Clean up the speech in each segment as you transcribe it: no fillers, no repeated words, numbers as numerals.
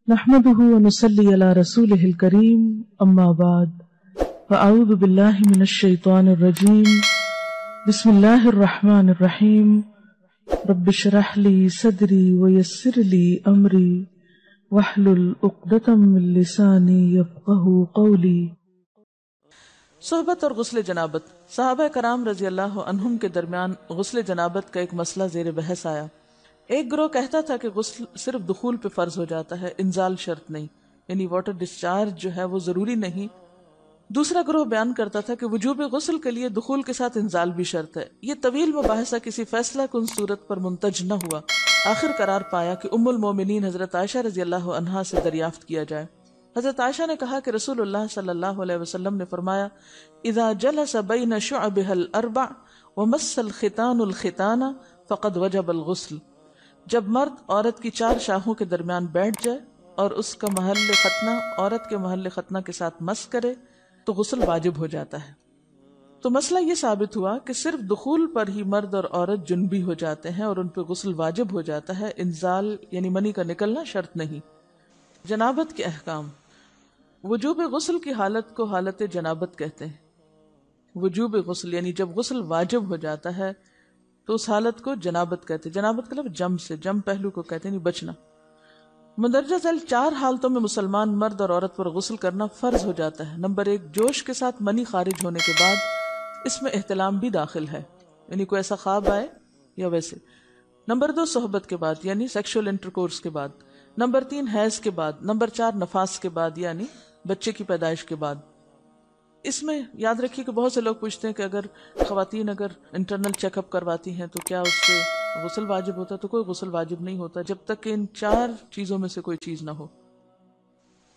نحمده ونصلي على رسوله الكريم اما بعد فاعوذ بالله من الشيطان الرجيم بسم الله الرحمن الرحيم رب اشرح لي صدري ويسر لي امري واحلل عقدة من لساني يفقهوا قولي۔ صحبت اور غسل جنابت۔ صحابہ کرام رضی اللہ عنہم کے درمیان غسل جنابت کا ایک مسئلہ زیر بحث آیا۔ ایک گروہ کہتا تھا کہ غسل صرف دخول پہ فرض ہو جاتا ہے، انزال شرط نہیں، یعنی واٹر ڈسچارج جو ہے وہ ضروری نہیں۔ دوسرا گروہ بیان کرتا تھا کہ وجوب غسل کے لیے دخول کے ساتھ انزال بھی شرط ہے۔ یہ طویل مباحثہ کسی فیصلہ کن صورت پر منتج نہ ہوا۔ آخر قرار پایا کہ ام المومنین حضرت عائشہ رضی اللہ عنہا سے دریافت کیا جائے۔ حضرت عائشہ نے کہا کہ رسول اللہ صلی اللہ علیہ وسلم نے فرمایا، اذا جلس بین شعبها الاربع ومس الختان الختان فقد وجب الغسل۔ جب مرد عورت کی چار شاخوں کے درمیان بیٹھ جائے اور اس کا محل ختنہ عورت کے محل ختنہ کے ساتھ مس کرے تو غسل واجب ہو جاتا ہے۔ تو مسئلہ یہ ثابت ہوا کہ صرف دخول پر ہی مرد اور عورت جنبی ہو جاتے ہیں اور ان پہ غسل واجب ہو جاتا ہے، انزال یعنی منی کا نکلنا شرط نہیں۔ جنابت کے احکام۔ وجوب غسل کی حالت کو حالت جنابت کہتے ہیں۔ وجوب غسل یعنی جب غسل واجب ہو جاتا ہے تو اس حالت کو جنابت کہتے ہیں۔ جنابت کا لفظ جم سے، جم پہلو کو کہتے ہیں، نہیں بچنا۔ مندرجہ ذیل چار حالتوں میں مسلمان مرد اور عورت پر غسل کرنا فرض ہو جاتا ہے۔ نمبر 1، جوش کے ساتھ منی خارج ہونے کے بعد، اس میں احتلام بھی داخل ہے، یعنی کوئی ایسا خواب آئے یا ویسے۔ نمبر 2، صحبت کے بعد یعنی سیکشول انٹرکورس کے بعد۔ نمبر 3، حیض کے بعد۔ نمبر 4، نفاس کے بعد یعنی بچے کی پیدائش کے بعد۔ اس میں یاد رکھیے کہ بہت سے لوگ پوچھتے ہیں کہ اگر خواتین انٹرنل چیک اپ کرواتی ہیں تو کیا اس سے غسل واجب ہوتا ہے؟ تو کوئی غسل واجب نہیں ہوتا جب تک کہ ان چار چیزوں میں سے کوئی چیز نہ ہو۔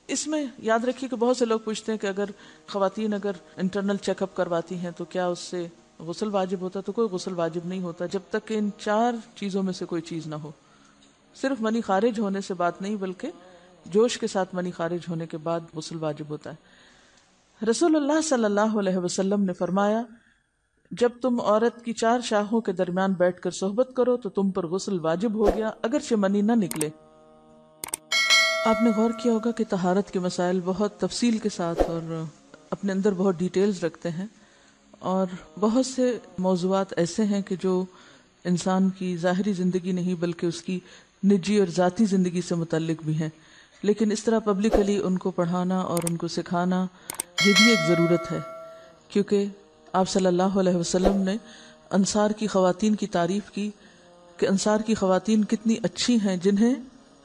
اس میں یاد رکھیے کہ بہت سے لوگ پوچھتے ہیں کہ اگر خواتین انٹرنل چیک اپ کرواتی ہیں تو کیا اس سے غسل واجب ہوتا ہے؟ تو کوئی غسل واجب نہیں ہوتا جب تک کہ ان چار چیزوں میں سے کوئی چیز نہ ہو۔ صرف منی خارج ہونے سے بات نہیں، بلکہ جوش کے ساتھ منی خارج ہونے کے بعد غسل واجب ہوتا ہے۔ رسول اللہ صلی اللہ علیہ وسلم نے فرمایا، جب تم عورت کی چار شاخوں کے درمیان بیٹھ کر صحبت کرو تو تم پر غسل واجب ہو گیا، اگرچہ منی نہ نکلے۔ آپ نے غور کیا ہوگا کہ طہارت کے مسائل بہت تفصیل کے ساتھ اور اپنے اندر بہت ڈیٹیلز رکھتے ہیں، اور بہت سے موضوعات ایسے ہیں کہ جو انسان کی ظاہری زندگی نہیں بلکہ اس کی نجی اور ذاتی زندگی سے متعلق بھی ہیں، لیکن اس طرح پبلکلی ان کو پڑھانا اور ان کو سکھانا یہ بھی ایک ضرورت ہے، کیونکہ آپ صلی اللہ علیہ وسلم نے انصار کی خواتین کی تعریف کی کہ انصار کی خواتین کتنی اچھی ہیں جنہیں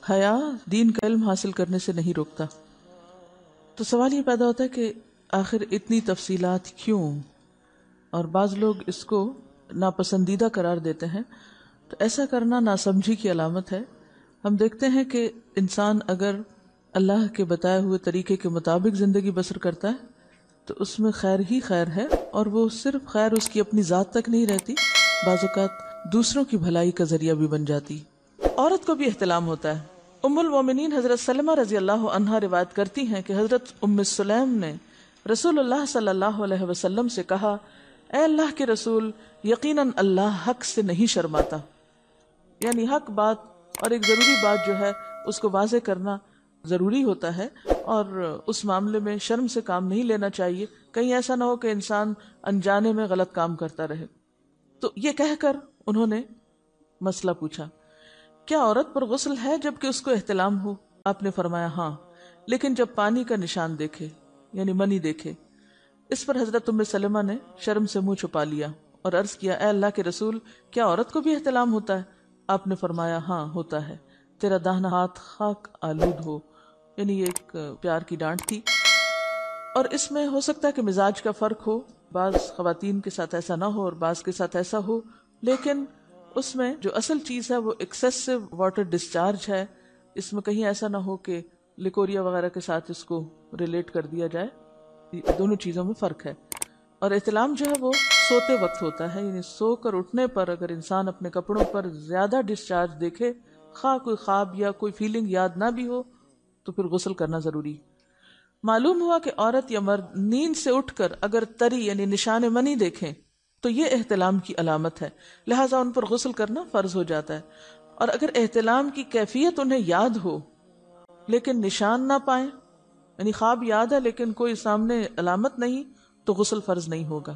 حیا دین کا علم حاصل کرنے سے نہیں روکتا۔ تو سوال یہ پیدا ہوتا ہے کہ آخر اتنی تفصیلات کیوں؟ اور بعض لوگ اس کو ناپسندیدہ قرار دیتے ہیں، تو ایسا کرنا ناسمجھی کی علامت ہے۔ ہم دیکھتے ہیں کہ انسان اگر اللہ کے بتائے ہوئے طریقے کے مطابق زندگی بسر کرتا ہے تو اس میں خیر ہی خیر ہے، اور وہ صرف خیر اس کی اپنی ذات تک نہیں رہتی، بعض اوقات دوسروں کی بھلائی کا ذریعہ بھی بن جاتی۔ عورت کو بھی احتلام ہوتا ہے۔ ام المومنین حضرت سلمہ رضی اللہ عنہا روایت کرتی ہیں کہ حضرت ام سلیم نے رسول اللہ صلی اللہ علیہ وسلم سے کہا، اے اللہ کے رسول، یقیناً اللہ حق سے نہیں شرماتا، یعنی حق بات اور ایک ضروری بات جو ہے اس کو واضح کرنا ضروری ہوتا ہے، اور اس معاملے میں شرم سے کام نہیں لینا چاہیے، کہیں ایسا نہ ہو کہ انسان انجانے میں غلط کام کرتا رہے۔ تو یہ کہہ کر انہوں نے مسئلہ پوچھا، کیا عورت پر غسل ہے جبکہ اس کو احتلام ہو؟ آپ نے فرمایا ہاں، لیکن جب پانی کا نشان دیکھے یعنی منی دیکھے۔ اس پر حضرت ام سلمہ نے شرم سے منہ چھپا لیا اور عرض کیا، اے اللہ کے رسول، کیا عورت کو بھی احتلام ہوتا ہے؟ آپ نے فرمایا ہاں ہوتا ہے، تیرا داہنا ہاتھ خاک آلود ہو، یعنی یہ ایک پیار کی ڈانٹ تھی۔ اور اس میں ہو سکتا ہے کہ مزاج کا فرق ہو، بعض خواتین کے ساتھ ایسا نہ ہو اور بعض کے ساتھ ایسا ہو، لیکن اس میں جو اصل چیز ہے وہ ایکسیسو واٹر ڈسچارج ہے۔ اس میں کہیں ایسا نہ ہو کہ لیکوریا وغیرہ کے ساتھ اس کو ریلیٹ کر دیا جائے، دونوں چیزوں میں فرق ہے۔ اور احتلام جو ہے وہ سوتے وقت ہوتا ہے، یعنی سو کر اٹھنے پر اگر انسان اپنے کپڑوں پر زیادہ ڈسچارج دیکھے، خواہ کوئی خواب یا کوئی فیلنگ یاد نہ بھی ہو، تو پھر غسل کرنا ضروری۔ معلوم ہوا کہ عورت یا مرد نیند سے اٹھ کر اگر تری یعنی نشان منی دیکھیں تو یہ احتلام کی علامت ہے، لہٰذا ان پر غسل کرنا فرض ہو جاتا ہے۔ اور اگر احتلام کی کیفیت انہیں یاد ہو لیکن نشان نہ پائیں، یعنی خواب یاد ہے لیکن کوئی سامنے علامت نہیں، تو غسل فرض نہیں ہوگا۔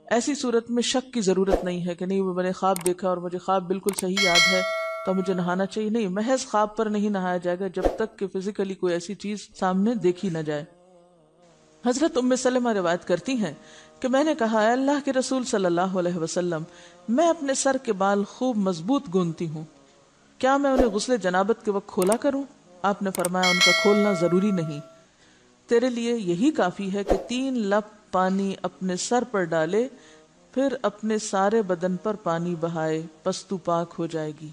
ایسی صورت میں شک کی ضرورت نہیں ہے کہ نہیں میں نے خواب دیکھا اور مجھے خواب بالکل صحیح یاد ہے تو مجھے نہانا چاہیے، نہیں، محض خواب پر نہیں نہایا جائے گا جب تک کہ فزیکلی کوئی ایسی چیز سامنے دیکھی نہ جائے۔ حضرت ام سلمہ روایت کرتی ہیں کہ میں نے کہا، اے اللہ کے رسول صلی اللہ علیہ وسلم، میں اپنے سر کے بال خوب مضبوط گوندتی ہوں، کیا میں انہیں غسل جنابت کے وقت کھولا کروں؟ آپ نے فرمایا، ان کا کھولنا ضروری نہیں، تیرے لیے یہی کافی ہے کہ 3 لپ پانی اپنے سر پر ڈالے، پھر اپنے سارے بدن پر پانی بہائے، پس تو پاک ہو جائے گی۔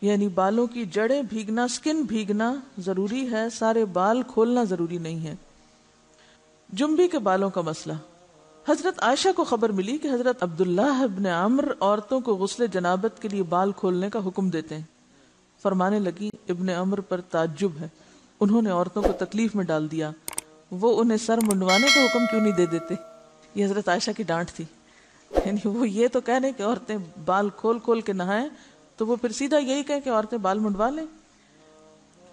یعنی بالوں کی جڑیں بھیگنا، سکن بھیگنا ضروری ہے، سارے بال کھولنا ضروری نہیں ہے۔ جنبی کے بالوں کا مسئلہ، حضرت عائشہ کو خبر ملی کہ حضرت عبداللہ ابن عمرو عورتوں کو غسل جنابت کے لیے بال کھولنے کا حکم دیتے ہیں۔ فرمانے لگی، ابن عمرو پر تعجب ہے، انہوں نے عورتوں کو تکلیف میں ڈال دیا، وہ انہیں سر منڈوانے کا حکم کیوں نہیں دے دیتے؟ یہ حضرت عائشہ کی ڈانٹ تھی، یعنی وہ یہ تو کہنے کہ عورتیں بال کھول کھول کے نہائیں، تو وہ پھر سیدھا یہی کہیں کہ عورتیں بال منڈوا لیں۔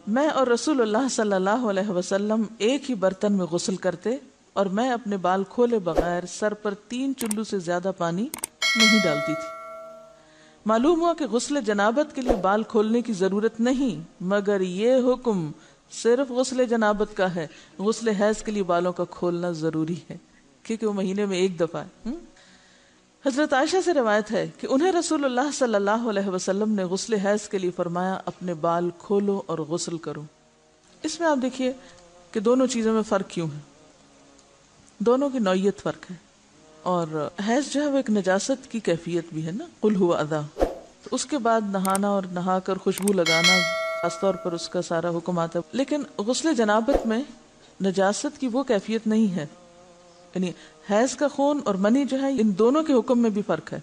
میں اور رسول اللہ صلی اللہ علیہ وسلم ایک ہی برتن میں غسل کرتے اور میں اپنے بال کھولے بغیر سر پر 3 چلو سے زیادہ پانی نہیں ڈالتی تھی۔ معلوم ہوا کہ غسل جنابت کے لیے بال کھولنے کی ضرورت نہیں، مگر یہ حکم صرف غسل جنابت کا ہے، غسل حیض کے لیے بالوں کا کھولنا ضروری ہے کیونکہ وہ مہینے میں ایک دفعہ ہے۔ حضرت عائشہ سے روایت ہے کہ انہیں رسول اللہ صلی اللہ علیہ وسلم نے غسل حیض کے لیے فرمایا، اپنے بال کھولو اور غسل کرو۔ اس میں آپ دیکھیے کہ دونوں چیزوں میں فرق کیوں ہے، دونوں کی نوعیت فرق ہے، اور حیض جو ہے وہ ایک نجاست کی کیفیت بھی ہے نا، قل ہوا اذی، تو اس کے بعد نہانا اور نہا کر خوشبو لگانا خاص طور پر اس کا سارا حکم آتا ہے، لیکن غسل جنابت میں نجاست کی وہ کیفیت نہیں ہے، یعنی حیض کا خون اور منی جو ہے ان دونوں کے حکم میں بھی فرق ہے۔